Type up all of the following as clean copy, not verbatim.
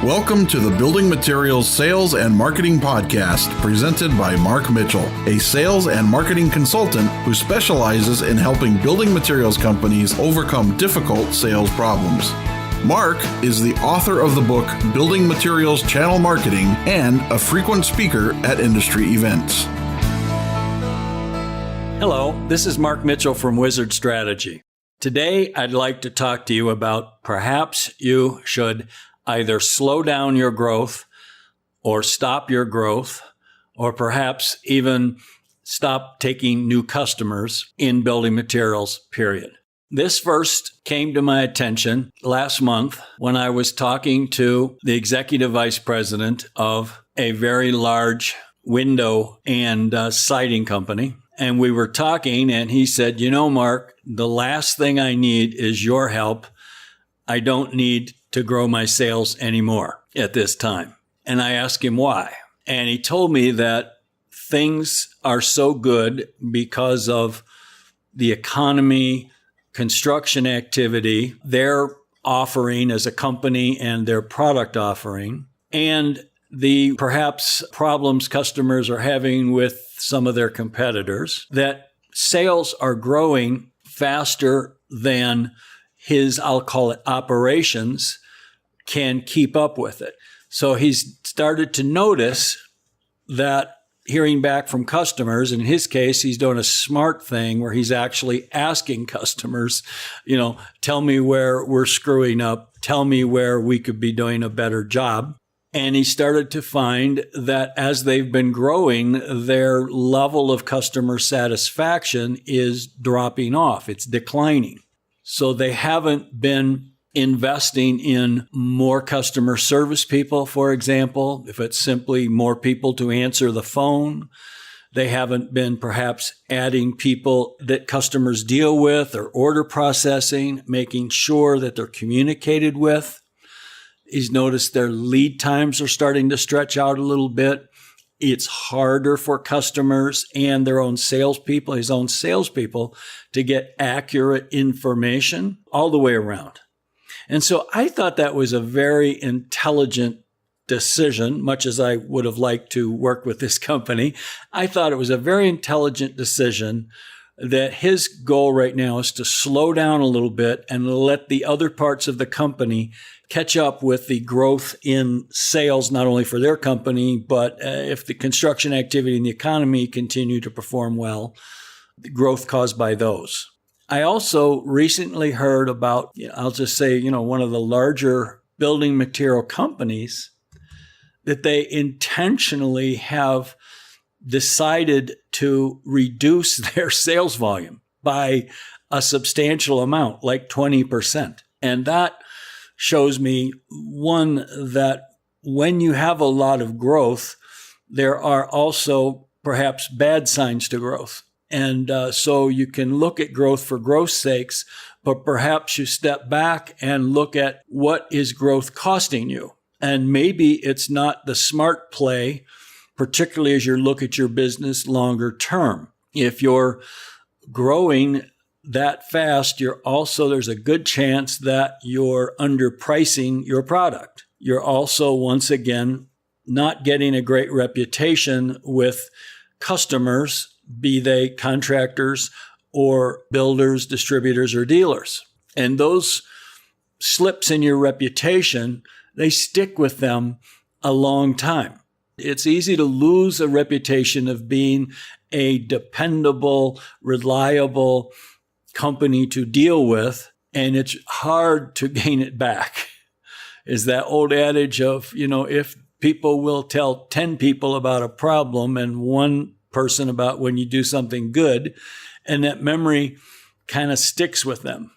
Welcome to the Building Materials Sales and Marketing Podcast, presented by Mark Mitchell, a sales and marketing consultant who specializes in helping building materials companies overcome difficult sales problems. Mark is the author of the book Building Materials Channel Marketing and a frequent speaker at industry events. Hello, this is Mark Mitchell from Wizard Strategy. Today, I'd like to talk to you about perhaps you should either slow down your growth or stop your growth, or perhaps even stop taking new customers in building materials, period. This first came to my attention last month when I was talking to the executive vice president of a very large window and siding company. And we were talking and he said, Mark, the last thing I need is your help. I don't need to grow my sales anymore at this time. And I asked him why. And he told me that things are so good because of the economy, construction activity, their offering as a company and their product offering, and the perhaps problems customers are having with some of their competitors, that sales are growing faster than his, I'll call it, operations can keep up with it. So he's started to notice that hearing back from customers, in his case, he's doing a smart thing where he's actually asking customers, tell me where we're screwing up, tell me where we could be doing a better job. And he started to find that as they've been growing, their level of customer satisfaction is dropping off. It's declining. So they haven't been investing in more customer service people, for example. If it's simply more people to answer the phone, they haven't been perhaps adding people that customers deal with or order processing, making sure that they're communicated with. He's noticed their lead times are starting to stretch out a little bit. It's harder for customers and their own salespeople, his own salespeople, to get accurate information all the way around. And so I thought that was a very intelligent decision, much as I would have liked to work with this company. I thought it was a very intelligent decision that his goal right now is to slow down a little bit and let the other parts of the company catch up with the growth in sales, not only for their company, but if the construction activity and the economy continue to perform well, the growth caused by those. I also recently heard about, I'll just say, one of the larger building material companies, that they intentionally have decided to reduce their sales volume by a substantial amount, like 20%. And that shows me, one, that when you have a lot of growth, there are also perhaps bad signs to growth. And so you can look at growth for growth's sakes, but perhaps you step back and look at what is growth costing you. And maybe it's not the smart play, particularly as you look at your business longer term. If you're growing that fast, there's a good chance that you're underpricing your product. You're also, once again, not getting a great reputation with customers, be they contractors or builders, distributors, or dealers. And those slips in your reputation, they stick with them a long time. It's easy to lose a reputation of being a dependable, reliable company to deal with, and it's hard to gain it back. Is that old adage of, if people will tell 10 people about a problem and one person about when you do something good, and that memory kind of sticks with them.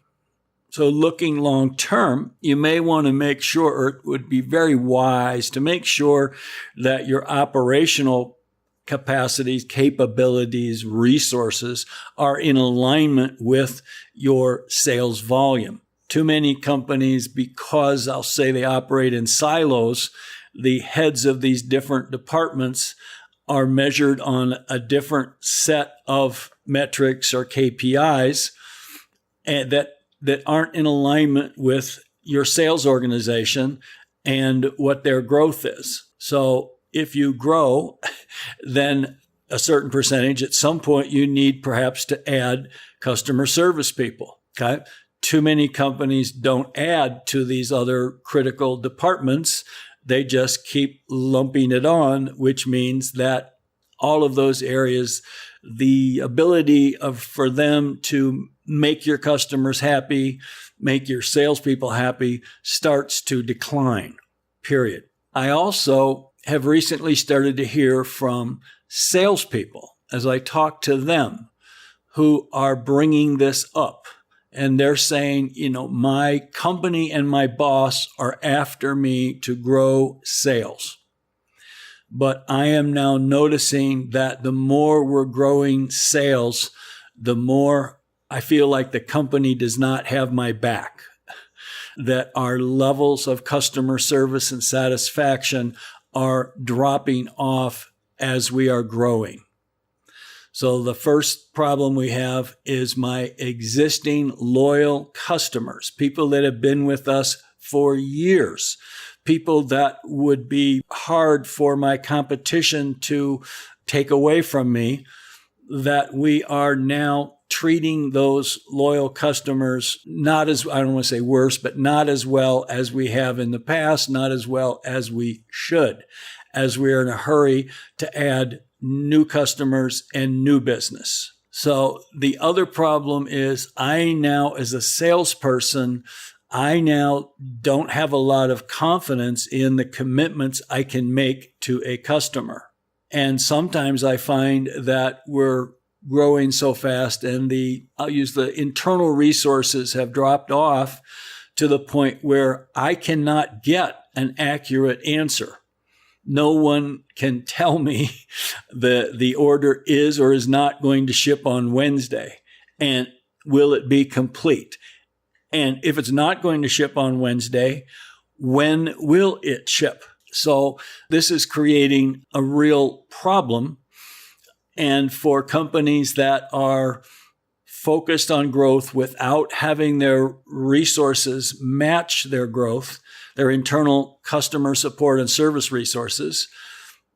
So looking long term, you may want to make sure, or it would be very wise to make sure that your operational capacities, capabilities, resources are in alignment with your sales volume. Too many companies, because I'll say they operate in silos, the heads of these different departments are measured on a different set of metrics or KPIs and that aren't in alignment with your sales organization. and what their growth is. So if you grow, then a certain percentage, at some point you need perhaps to add customer service people. Okay. Too many companies don't add to these other critical departments. They just keep lumping it on, which means that all of those areas, the ability for them to make your customers happy, make your salespeople happy, starts to decline, period. I also have recently started to hear from salespeople as I talk to them who are bringing this up. And they're saying, my company and my boss are after me to grow sales. But I am now noticing that the more we're growing sales, the more I feel like the company does not have my back, that our levels of customer service and satisfaction are dropping off as we are growing. So the first problem we have is my existing loyal customers, people that have been with us for years, people that would be hard for my competition to take away from me, that we are now treating those loyal customers not as, I don't want to say worse, but not as well as we have in the past, not as well as we should, as we are in a hurry to add new customers and new business. So the other problem is I now, as a salesperson, I now don't have a lot of confidence in the commitments I can make to a customer. And sometimes I find that we're growing so fast and I'll use the internal resources have dropped off to the point where I cannot get an accurate answer. No one can tell me the order is or is not going to ship on Wednesday. And will it be complete? And if it's not going to ship on Wednesday, when will it ship? So this is creating a real problem. And for companies that are focused on growth without having their resources match their growth, their internal customer support and service resources,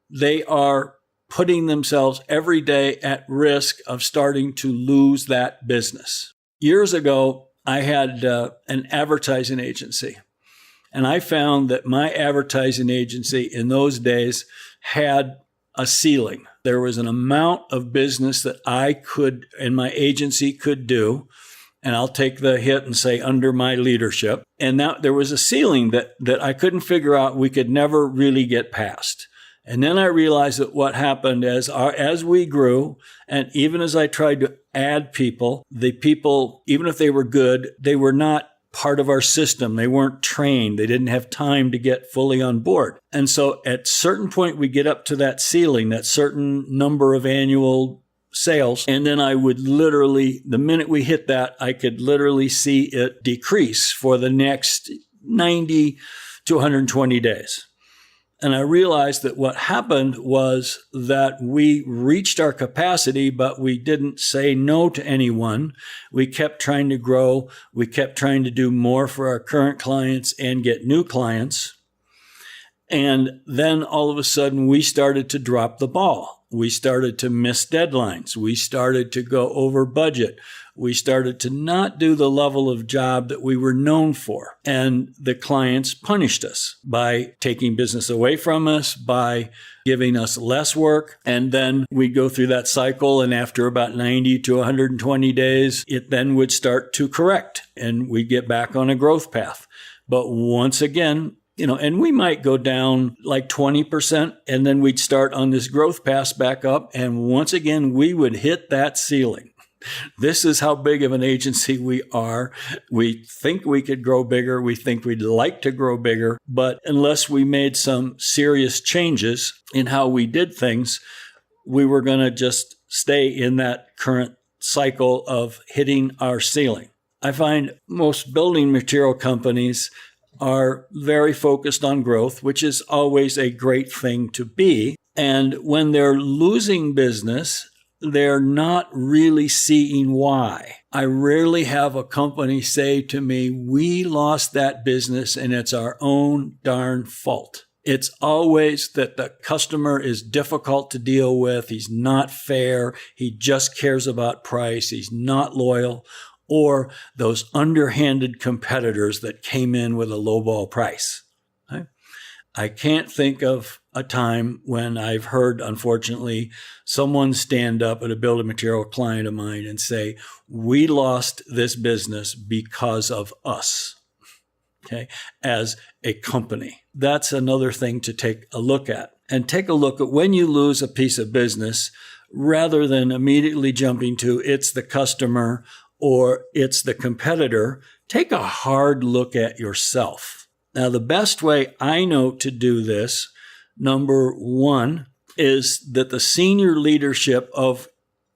they are putting themselves every day at risk of starting to lose that business. Years ago, I had an advertising agency, and I found that my advertising agency in those days had a ceiling. There was an amount of business that I could and my agency could do, and I'll take the hit and say under my leadership. And now there was a ceiling that I couldn't figure out, we could never really get past. And then I realized that what happened as we grew, and even as I tried to add people, the people, even if they were good, they were not part of our system. They weren't trained. They didn't have time to get fully on board. And so at certain point, we get up to that ceiling, that certain number of annual sales. And then I would literally, the minute we hit that, I could literally see it decrease for the next 90 to 120 days. And I realized that what happened was that we reached our capacity, but we didn't say no to anyone. We kept trying to grow. We kept trying to do more for our current clients and get new clients. And then all of a sudden, we started to drop the ball. We started to miss deadlines. We started to go over budget. We started to not do the level of job that we were known for. And the clients punished us by taking business away from us, by giving us less work. And then we'd go through that cycle. And after about 90 to 120 days, it then would start to correct and we'd get back on a growth path. But once again, and we might go down like 20%, and then we'd start on this growth path back up. And once again, we would hit that ceiling. This is how big of an agency we are. We think we could grow bigger. We think we'd like to grow bigger. But unless we made some serious changes in how we did things, we were going to just stay in that current cycle of hitting our ceiling. I find most building material companies are very focused on growth, which is always a great thing to be. And when they're losing business, they're not really seeing why. I rarely have a company say to me, we lost that business and it's our own darn fault. It's always that the customer is difficult to deal with. He's not fair. He just cares about price. He's not loyal. Or those underhanded competitors that came in with a lowball price. Okay? I can't think of a time when I've heard, unfortunately, someone stand up at a building material client of mine and say, we lost this business because of us. Okay, as a company. That's another thing to take a look at. And take a look at when you lose a piece of business, rather than immediately jumping to it's the customer or it's the competitor, take a hard look at yourself. Now, the best way I know to do this, number one, is that the senior leadership of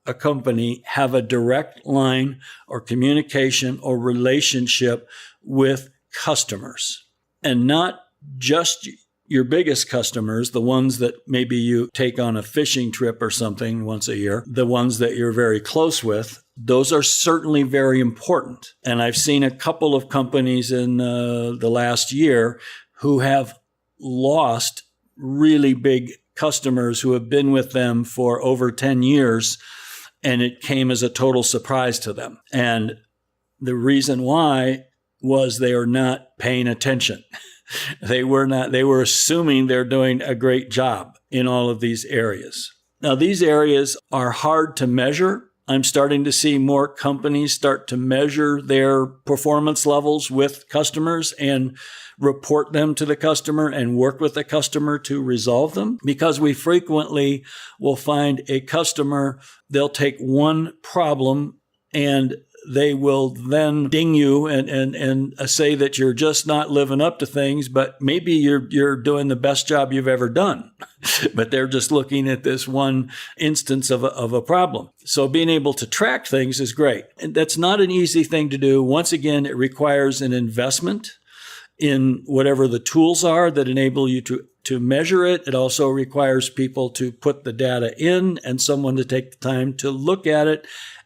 a company have a direct line or communication or relationship with customers, and not just your biggest customers, the ones that maybe you take on a fishing trip or something once a year, the ones that you're very close with. Those are certainly very important. And I've seen a couple of companies in the last year who have lost really big customers who have been with them for over 10 years, and it came as a total surprise to them. And the reason why was they are not paying attention. They were assuming they're doing a great job in all of these areas. Now, these areas are hard to measure. I'm starting to see more companies start to measure their performance levels with customers and report them to the customer and work with the customer to resolve them, because we frequently will find a customer, they'll take one problem and they will then ding you and say that you're just not living up to things, but maybe you're doing the best job you've ever done. But they're just looking at this one instance of a problem. So being able to track things is great. And that's not an easy thing to do. Once again, it requires an investment in whatever the tools are that enable you to measure it. It also requires people to put the data in and someone to take the time to look at it,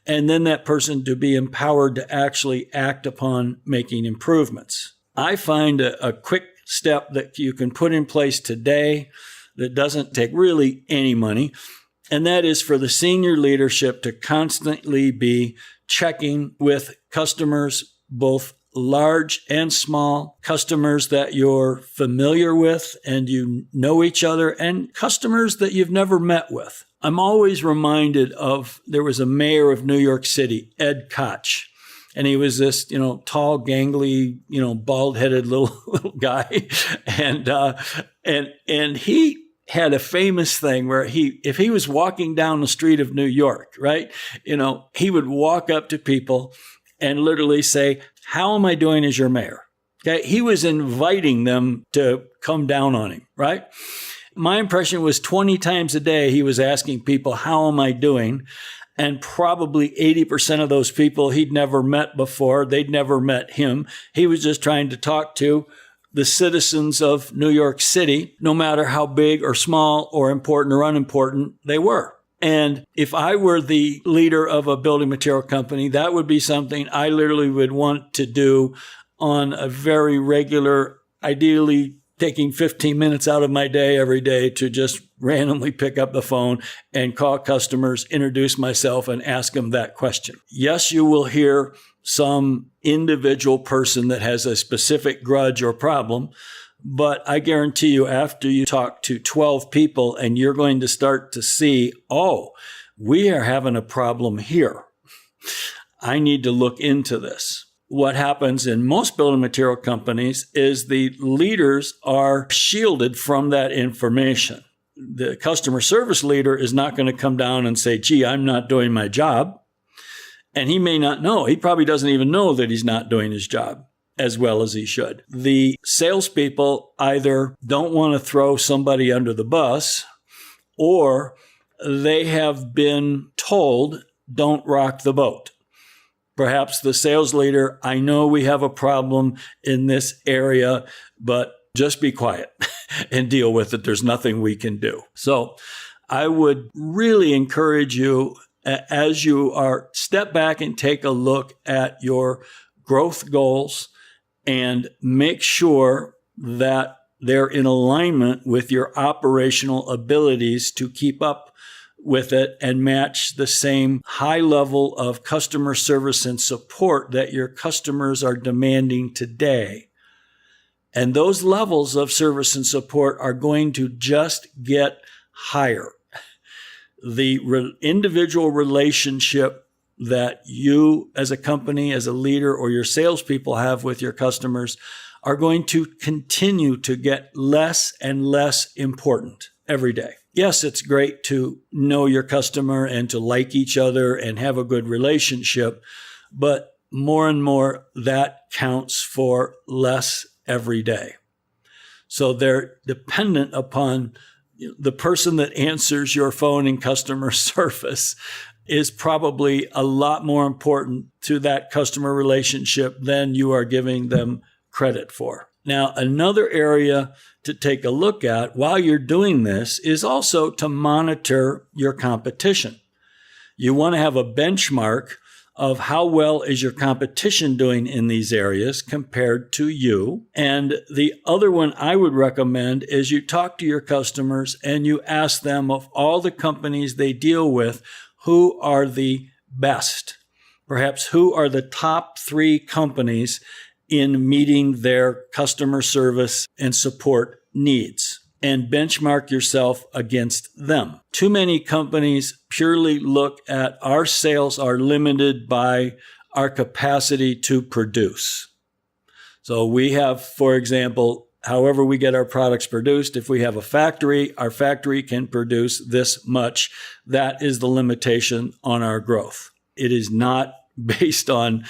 and then that person to be empowered to actually act upon making improvements. I find a quick step that you can put in place today that doesn't take really any money, and that is for the senior leadership to constantly be checking with customers, both large and small, customers that you're familiar with and you know each other, and customers that you've never met with. I'm always reminded of, there was a mayor of New York City, Ed Koch, and he was this, tall, gangly, bald-headed little guy, and he had a famous thing where if he was walking down the street of New York, right, he would walk up to people and literally say, "How am I doing as your mayor?" Okay, he was inviting them to come down on him, right? My impression was 20 times a day he was asking people, "How am I doing?" And probably 80% of those people he'd never met before. They'd never met him. He was just trying to talk to the citizens of New York City, no matter how big or small or important or unimportant they were. And if I were the leader of a building material company, that would be something I literally would want to do on a very regular, ideally taking 15 minutes out of my day every day to just randomly pick up the phone and call customers, introduce myself, and ask them that question. Yes, you will hear some individual person that has a specific grudge or problem, but I guarantee you, after you talk to 12 people and you're going to start to see, oh, we are having a problem here. I need to look into this. What happens in most building material companies is the leaders are shielded from that information. The customer service leader is not going to come down and say, "Gee, I'm not doing my job." And he may not know. He probably doesn't even know that he's not doing his job as well as he should. The salespeople either don't want to throw somebody under the bus, or they have been told, "Don't rock the boat." Perhaps the sales leader, "I know we have a problem in this area, but just be quiet and deal with it. There's nothing we can do." So I would really encourage you as you are step back and take a look at your growth goals and make sure that they're in alignment with your operational abilities to keep up with it and match the same high level of customer service and support that your customers are demanding today. And those levels of service and support are going to just get higher. The individual relationship that you as a company, as a leader, or your salespeople have with your customers are going to continue to get less and less important every day. Yes, it's great to know your customer and to like each other and have a good relationship, but more and more that counts for less every day. So they're dependent upon the person that answers your phone in customer service is probably a lot more important to that customer relationship than you are giving them credit for. Now, another area to take a look at while you're doing this is also to monitor your competition. You want to have a benchmark of how well is your competition doing in these areas compared to you. And the other one I would recommend is you talk to your customers and you ask them of all the companies they deal with, who are the best? Perhaps who are the top 3 companies in meeting their customer service and support needs, and benchmark yourself against them. Too many companies purely look at our sales are limited by our capacity to produce. So we have, for example, however we get our products produced, if we have a factory, our factory can produce this much. That is the limitation on our growth. It is not based on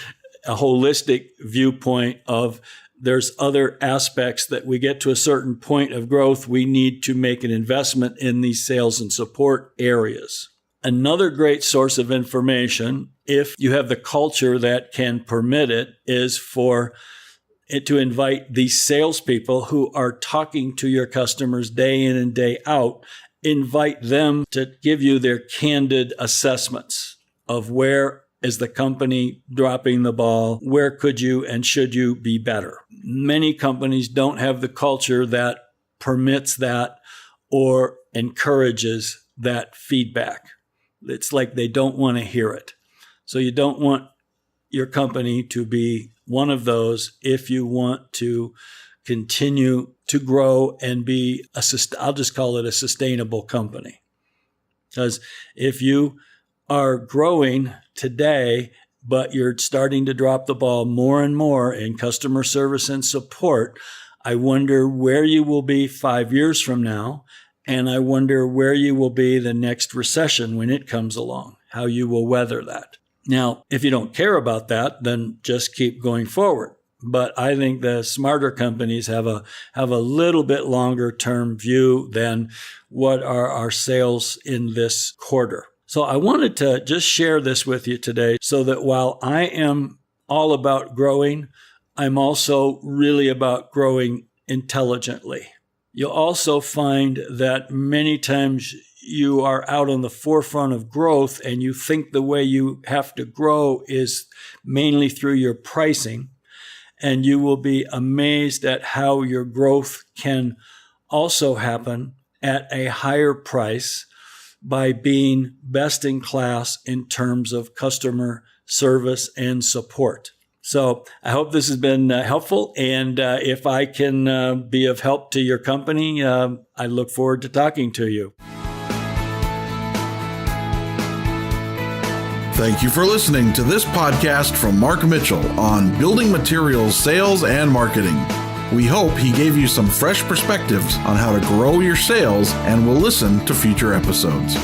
a holistic viewpoint of there's other aspects that we get to a certain point of growth, we need to make an investment in these sales and support areas. Another great source of information, if you have the culture that can permit it, is for it to invite these salespeople who are talking to your customers day in and day out, invite them to give you their candid assessments of where is the company dropping the ball? Where could you and should you be better? Many companies don't have the culture that permits that or encourages that feedback. It's like they don't want to hear it. So you don't want your company to be one of those if you want to continue to grow and be I'll just call it a sustainable company. Because if you are growing today, but you're starting to drop the ball more and more in customer service and support, I wonder where you will be 5 years from now. And I wonder where you will be the next recession when it comes along, how you will weather that. Now, if you don't care about that, then just keep going forward. But I think the smarter companies have a little bit longer term view than what are our sales in this quarter. So I wanted to just share this with you today so that while I am all about growing, I'm also really about growing intelligently. You'll also find that many times you are out on the forefront of growth and you think the way you have to grow is mainly through your pricing. And you will be amazed at how your growth can also happen at a higher price by being best in class in terms of customer service and support. So I hope this has been helpful. And if I can be of help to your company, I look forward to talking to you. Thank you for listening to this podcast from Mark Mitchell on building materials, sales, and marketing. We hope he gave you some fresh perspectives on how to grow your sales and will listen to future episodes.